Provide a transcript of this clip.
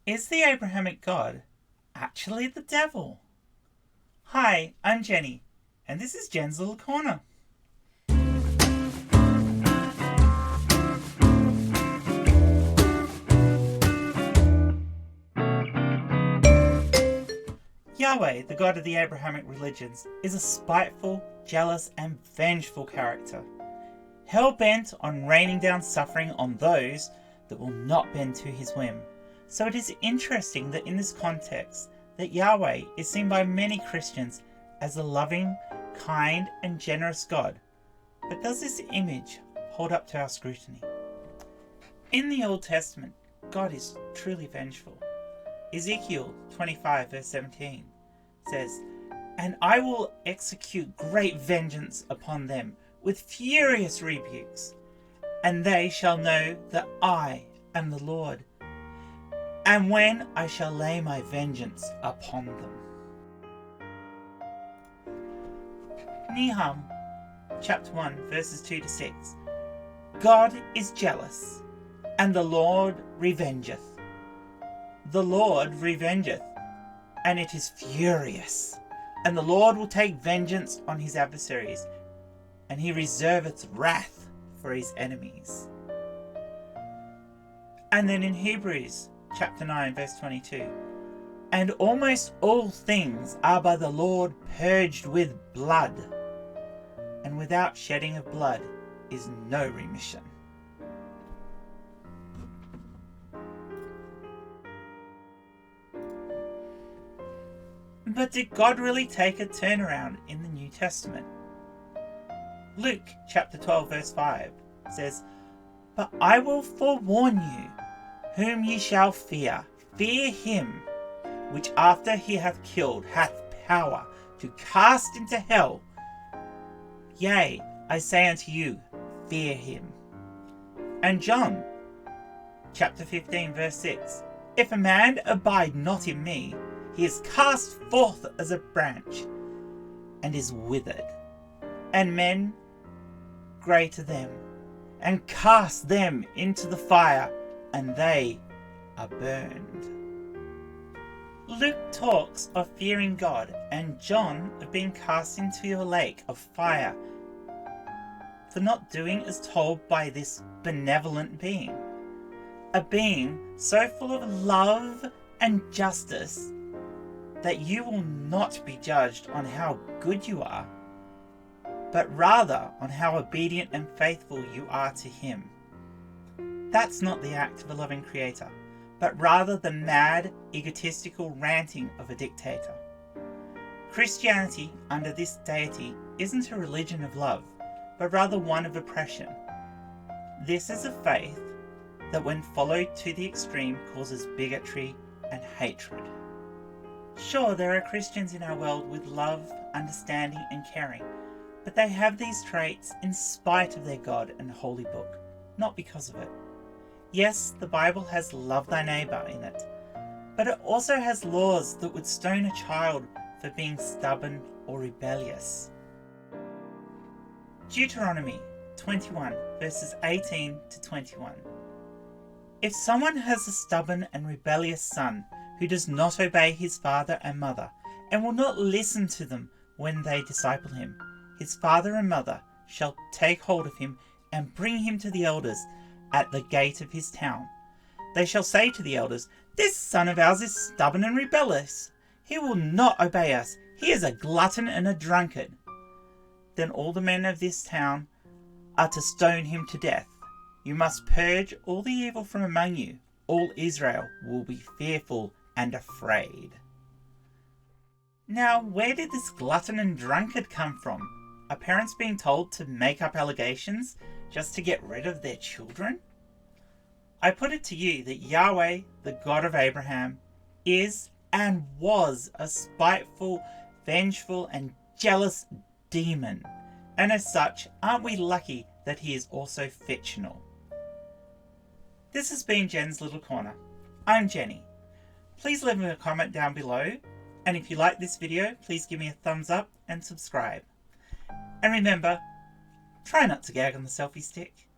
Is the Abrahamic God actually the devil? Hi, I'm Jenny, and this is Jen's Little Corner. Yahweh, the God of the Abrahamic religions, is a spiteful, jealous, and vengeful character, hell-bent on raining down suffering on those that will not bend to his whim. So it is interesting that in this context, that Yahweh is seen by many Christians as a loving, kind, and generous God. But does this image hold up to our scrutiny? In the Old Testament, God is truly vengeful. Ezekiel 25 verse 17 says, "And I will execute great vengeance upon them with furious rebukes, and they shall know that I am the Lord, and when I shall lay my vengeance upon them." Nahum chapter 1 verses 2 to 6. God is jealous, and the Lord revengeth. The Lord revengeth, and it is furious. And the Lord will take vengeance on his adversaries, and he reserveth wrath for his enemies. And then in Hebrews chapter 9 verse 22. And almost all things are by the Lord purged with blood, and without shedding of blood is no remission. But did God really take a turnaround in the New Testament? Luke chapter 12 verse 5 says, "But I will forewarn you, whom ye shall fear. Fear him, which after he hath killed hath power to cast into hell. Yea, I say unto you, fear him." And John chapter 15 verse 6, "If a man abide not in me, he is cast forth as a branch, and is withered, and men greater them, and cast them into the fire, and they are burned." Luke talks of fearing God, and John of being cast into a lake of fire for not doing as told by this benevolent being. A being so full of love and justice that you will not be judged on how good you are, but rather on how obedient and faithful you are to him. That's not the act of a loving creator, but rather the mad, egotistical ranting of a dictator. Christianity under this deity isn't a religion of love, but rather one of oppression. This is a faith that when followed to the extreme causes bigotry and hatred. Sure, there are Christians in our world with love, understanding, and caring, but they have these traits in spite of their God and holy book, not because of it. Yes, the Bible has love thy neighbour in it, but it also has laws that would stone a child for being stubborn or rebellious. Deuteronomy 21 verses 18 to 21. "If someone has a stubborn and rebellious son who does not obey his father and mother, and will not listen to them when they disciple him, his father and mother shall take hold of him and bring him to the elders at the gate of his town. They shall say to the elders, 'This son of ours is stubborn and rebellious. He will not obey us. He is a glutton and a drunkard.' Then all the men of this town are to stone him to death. You must purge all the evil from among you. All Israel will be fearful and afraid." Now, where did this glutton and drunkard come from? Are parents being told to make up allegations just to get rid of their children? I put it to you that Yahweh, the God of Abraham, is and was a spiteful, vengeful, and jealous demon. And as such, aren't we lucky that he is also fictional? This has been Jen's Little Corner. I'm Jenny. Please leave me a comment down below, and if you like this video, please give me a thumbs up and subscribe. And remember, try not to gag on the selfie stick.